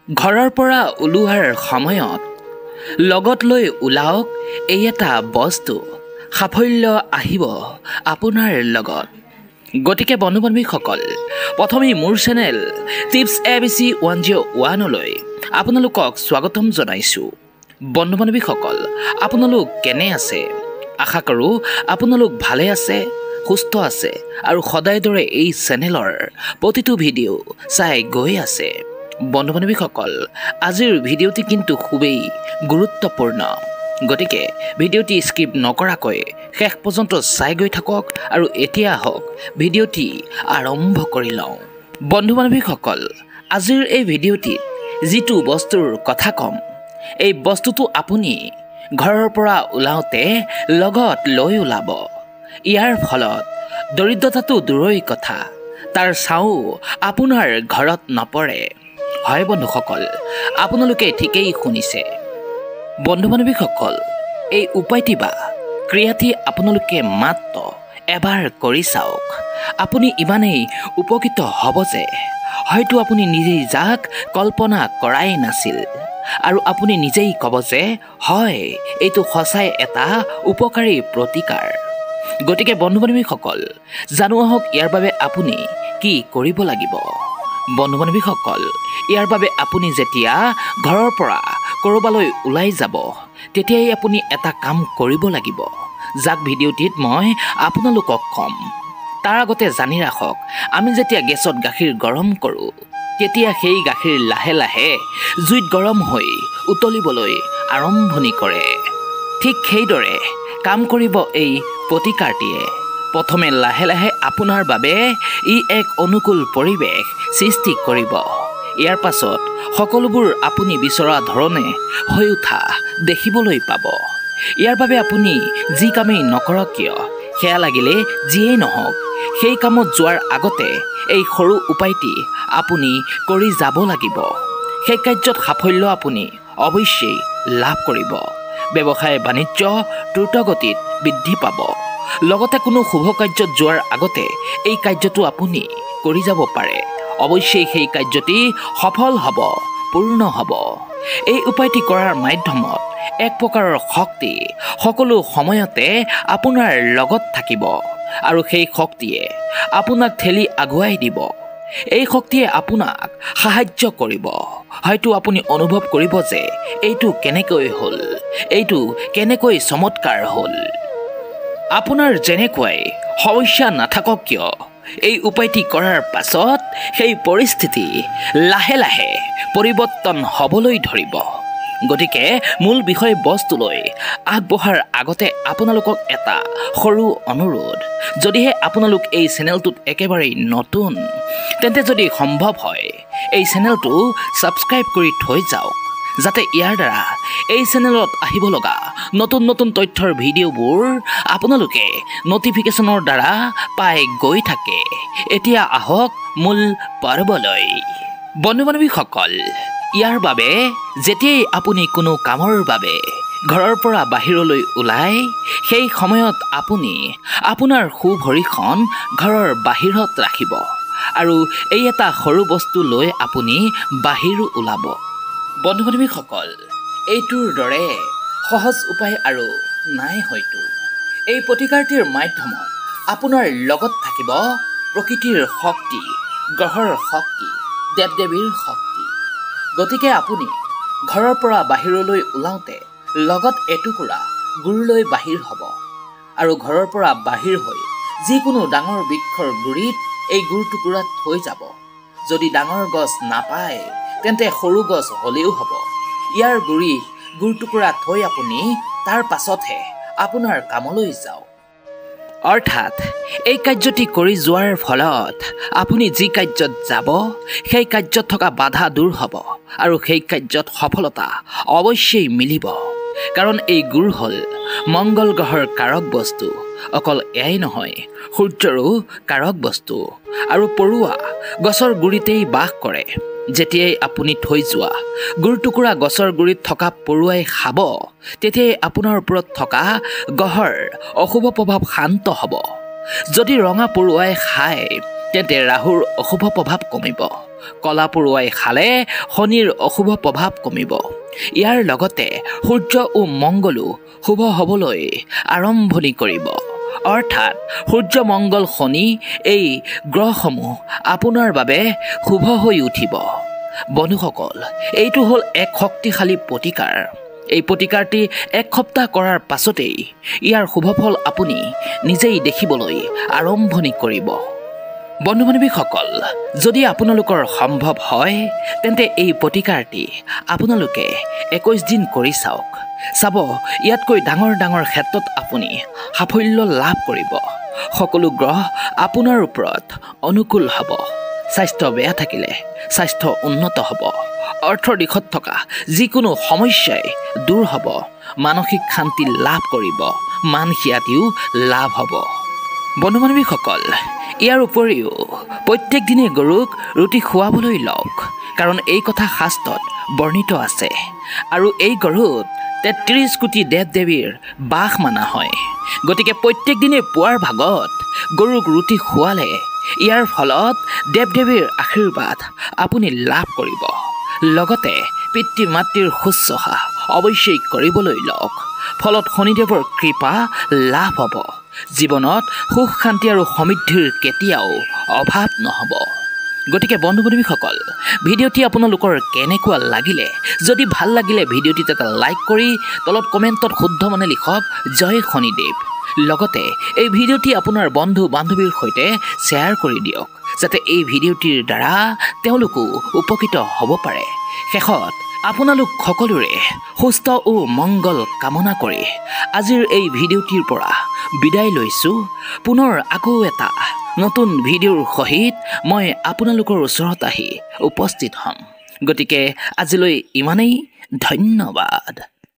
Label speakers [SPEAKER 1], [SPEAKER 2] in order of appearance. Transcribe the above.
[SPEAKER 1] ঘৰৰ পৰা ওলোৱাৰ সময়ত লগত লৈ ওলাওক এই এটা বস্তু, সাফল্য আহিব আপোনাৰ লগত। গতিকে বন্ধু-বান্ধৱীসকল, প্ৰথমেই মোৰ চেনেল টিপছ ABC 101লৈ আপোনালোকক স্বাগতম জনাইছোঁ। বন্ধু-বান্ধৱীসকল, আপোনালোক কেনে আছে? আশা কৰোঁ আপোনালোক ভালে আছে, সুস্থ আছে আৰু সদায় দৰে এই চেনেলৰ প্ৰতিটো ভিডিঅ' চাই গৈ আছে। বন্ধু-বান্ধৱীসকল, আজিৰ ভিডিঅ'টি কিন্তু খুবেই গুৰুত্বপূৰ্ণ। গতিকে ভিডিঅ'টি স্কিপ নকৰাকৈ শেষ পৰ্যন্ত চাই গৈ থাকক আৰু এতিয়া আহক ভিডিঅ'টি আৰম্ভ কৰি লওঁ। বন্ধু-বান্ধৱীসকল, আজিৰ এই ভিডিঅ'টিত যিটো বস্তুৰ কথা ক'ম, এই বস্তুটো আপুনি ঘৰৰ পৰা ওলাওঁতে লগত লৈ ওলাব। ইয়াৰ ফলত দৰিদ্ৰতাটো দূৰৈৰ কথা, তাৰ ছাও আপোনাৰ ঘৰত নপৰে। হয় বন্ধুসকল, আপোনালোকে ঠিকেই শুনিছে। বন্ধু-বান্ধৱীসকল, এই উপায়টি বা ক্ৰিয়াটি আপোনালোকে মাত্ৰ এবাৰ কৰি চাওক। আপুনি ইমানেই উপকৃত হ'ব যে হয়তো আপুনি নিজেই যাক কল্পনা কৰাই নাছিল, আৰু আপুনি নিজেই ক'ব যে হয়, এইটো সঁচাই এটা উপকাৰী প্ৰতিকাৰ। গতিকে বন্ধু-বান্ধৱীসকল, জানো আহক ইয়াৰ বাবে আপুনি কি কৰিব লাগিব। বন্ধু-বান্ধৱীসকল, ইয়াৰ বাবে আপুনি যেতিয়া ঘৰৰ পৰা ক'ৰবালৈ ওলাই যাব, তেতিয়াই আপুনি এটা কাম কৰিব লাগিব, যাক ভিডিঅ'টিত মই আপোনালোকক ক'ম। তাৰ আগতে জানি ৰাখক, আমি যেতিয়া গেছত গাখীৰ গৰম কৰোঁ, তেতিয়া সেই গাখীৰ লাহে লাহে জুইত গৰম হৈ উতলিবলৈ আৰম্ভণি কৰে। ঠিক সেইদৰে কাম কৰিব এই প্ৰতিকাৰটিয়ে। প্ৰথমে লাহে লাহে আপোনাৰ বাবে ই এক অনুকূল পৰিৱেশ সৃষ্টি কৰিব। ইয়াৰ পাছত সকলোবোৰ আপুনি বিচৰা ধৰণে হৈ উঠা দেখিবলৈ পাব। ইয়াৰ বাবে আপুনি যি কামেই নকৰক কিয়, সেয়া লাগিলে যিয়েই নহওক, সেই কামত যোৱাৰ আগতে এই সৰু উপায়টি আপুনি কৰি যাব লাগিব। সেই কাৰ্যত সাফল্য আপুনি অৱশ্যেই লাভ কৰিব। ব্যৱসায় বাণিজ্য দ্ৰুতগতিত বৃদ্ধি পাব। লগতে কোনো শুভ কাৰ্যত যোৱাৰ আগতে এই কাৰ্যটো আপুনি কৰি যাব পাৰে। অৱশ্যেই সেই কাৰ্যটি সফল হ'ব, পূৰ্ণ হ'ব। এই উপায়টি কৰাৰ মাধ্যমত এক প্ৰকাৰৰ শক্তি সকলো সময়তে আপোনাৰ লগত থাকিব, আৰু সেই শক্তিয়ে আপোনাক ঠেলি আগুৱাই দিব। এই শক্তিয়ে আপোনাক সাহায্য কৰিব। হয়তো আপুনি অনুভৱ কৰিব যে এইটো কেনেকৈ হ'ল, এইটো কেনেকৈ চমৎকাৰ হ'ল। আপোনাৰ যেনেকুৱাই সমস্যা নাথাকক কিয়, এই উপায়টি কৰাৰ পাছত সেই পৰিস্থিতি লাহে লাহে পৰিৱৰ্তন হ'বলৈ ধৰিব। গতিকে মূল বিষয়বস্তুলৈ আগবঢ়াৰ আগতে আপোনালোকক এটা সৰু অনুৰোধ। যদিহে আপোনালোক এই চেনেলটোত একেবাৰেই নতুন, তেন্তে যদি সম্ভৱ হয় এই চেনেলটো ছাবস্ক্ৰাইব কৰি থৈ যাওক, যাতে ইয়াৰ দ্বাৰা এই চেনেলত আহিব লগা নতুন নতুন তথ্যৰ ভিডিঅ'বোৰ আপোনালোকে ন'টিফিকেশ্যনৰ দ্বাৰা পাই গৈ থাকে। এতিয়া আহক মূল পৰ্বলৈ। বন্ধু-বান্ধৱীসকল, ইয়াৰ বাবে যেতিয়াই আপুনি কোনো কামৰ বাবে ঘৰৰ পৰা বাহিৰলৈ ওলায়, সেই সময়ত আপুনি আপোনাৰ সোঁ ভৰিখন ঘৰৰ বাহিৰত ৰাখিব, আৰু এই এটা সৰু বস্তু লৈ আপুনি বাহিৰ ওলাব। বন্ধু-বান্ধৱীসকল, এইটোৰ দৰে সহজ উপায় আৰু নাই হয়তো। এই প্ৰতিকাৰটিৰ মাধ্যমত আপোনাৰ লগত থাকিব প্ৰকৃতিৰ শক্তি, গ্ৰহৰ শক্তি, দেৱ-দেৱীৰ শক্তি। গতিকে আপুনি ঘৰৰ পৰা বাহিৰলৈ ওলাওঁতে লগত এটুকুৰা গুৰ লৈ বাহিৰ হ'ব, আৰু ঘৰৰ পৰা বাহিৰ হৈ যিকোনো ডাঙৰ বৃক্ষৰ গুৰিত এই গুৰ টুকুৰা থৈ যাব। যদি ডাঙৰ গছ নাপায়, তেন্তে সৰু গছ হ'লেও হ'ব। ইয়াৰ গুৰিত গুৰ টুকুৰা থৈ আপুনি তাৰ পাছতহে আপোনাৰ কামলৈ যাওক। অৰ্থাৎ এই কাৰ্যটি কৰি যোৱাৰ ফলত আপুনি যি কাৰ্যত যাব, সেই কাৰ্যত থকা বাধা দূৰ হ'ব, আৰু সেই কাৰ্যত সফলতা অৱশ্যেই মিলিব। কাৰণ এই গুৰ হ'ল মংগল গ্ৰহৰ কাৰক বস্তু। অকল এয়াই নহয়, সূৰ্যৰো কাৰক বস্তু, আৰু পৰুৱা গছৰ গুৰিতেই বাস কৰে। যেতিয়াই আপুনি থৈ যোৱা গুৰ টুকুৰা গছৰ গুৰিত থকা পৰুৱাই খাব, তেতিয়াই আপোনাৰ ওপৰত থকা গ্ৰহৰ অশুভ প্ৰভাৱ শান্ত হ'ব। যদি ৰঙা পৰুৱাই খায়, তেন্তে ৰাহুৰ অশুভ প্ৰভাৱ কমিব। কলা পৰুৱাই খালে শনিৰ অশুভ প্ৰভাৱ কমিব। ইয়াৰ লগতে সূৰ্য ও মংগলো শুভ হ'বলৈ আৰম্ভণি কৰিব। অৰ্থাৎ সূৰ্য মংগল শনি এই গ্ৰহসমূহ আপোনাৰ বাবে শুভ হৈ উঠিব। বন্ধুসকল, এইটো হ'ল এক শক্তিশালী প্ৰতিকাৰ। এই প্ৰতিকাৰটি এক সপ্তাহ কৰাৰ পাছতেই ইয়াৰ শুভফল আপুনি নিজেই দেখিবলৈ আৰম্ভণি কৰিব। বন্ধু বান্ধৱীসকল, যদি আপোনালোকৰ সম্ভৱ হয় তেন্তে এই প্ৰতিকাৰটি আপোনালোকে 21 দিন কৰি চাওক। চাব, ইয়াতকৈ ডাঙৰ ডাঙৰ ক্ষেত্ৰত আপুনি সাফল্য লাভ কৰিব। সকলো গ্ৰহ আপোনাৰ ওপৰত অনুকূল হ'ব। স্বাস্থ্য বেয়া থাকিলে স্বাস্থ্য উন্নত হ'ব। অৰ্থৰ দিশত থকা যিকোনো সমস্যাই দূৰ হ'ব। মানসিক শান্তি লাভ কৰিব। মান খ্যাতিও লাভ হ'ব। বন্ধু বান্ধৱীসকল, ইয়াৰ উপৰিও প্ৰত্যেক দিনে গৰুক ৰুটি খুৱাবলৈ লওক, কাৰণ এই কথা শাস্ত্ৰত বৰ্ণিত আছে। আৰু এই গৰুত 33 কোটি দেৱ দেৱীৰ বাস মানা হয়। গতিকে প্ৰত্যেক দিনে পুৱাৰ ভাগত গৰুক ৰুটি খুৱালে ইয়াৰ ফলত দেৱ দেৱীৰ আশীৰ্বাদ আপুনি লাভ কৰিব। লগতে পিতৃ মাতৃৰ শুশ্ৰূষা অৱশ্যেই কৰিবলৈ লওক। ফলত শনিদেৱৰ কৃপা লাভ হ'ব। জীৱনত সুখ শান্তি আৰু সমৃদ্ধিৰ কেতিয়াও অভাৱ নহ'ব। গতিকে বন্ধু বান্ধৱীসকল, ভিডিঅ'টি আপোনালোকৰ কেনেকুৱা লাগিলে? যদি ভাল লাগিলে ভিডিঅ'টিত এটা লাইক কৰি তলত কমেণ্টত শুদ্ধ মানে লিখক জয় শনিদেৱ। লগতে এই ভিডিঅ'টি আপোনাৰ বন্ধু বান্ধৱীৰ সৈতে শ্বেয়াৰ কৰি দিয়ক, যাতে এই ভিডিঅ'টিৰ দ্বাৰা তেওঁলোকো উপকৃত হ'ব পাৰে। শেষত আপোনালোক সকলোৰে সুস্থ ও মংগল কামনা কৰি আজিৰ এই ভিডিঅ'টিৰ পৰা বিদায় লৈছোঁ। পুনৰ আকৌ এটা নতুন ভিডিঅ'ৰ সহিত মই আপোনালোকৰ ওচৰত আহি উপস্থিত হ'ম। গতিকে আজিলৈ ইমানেই। ধন্যবাদ।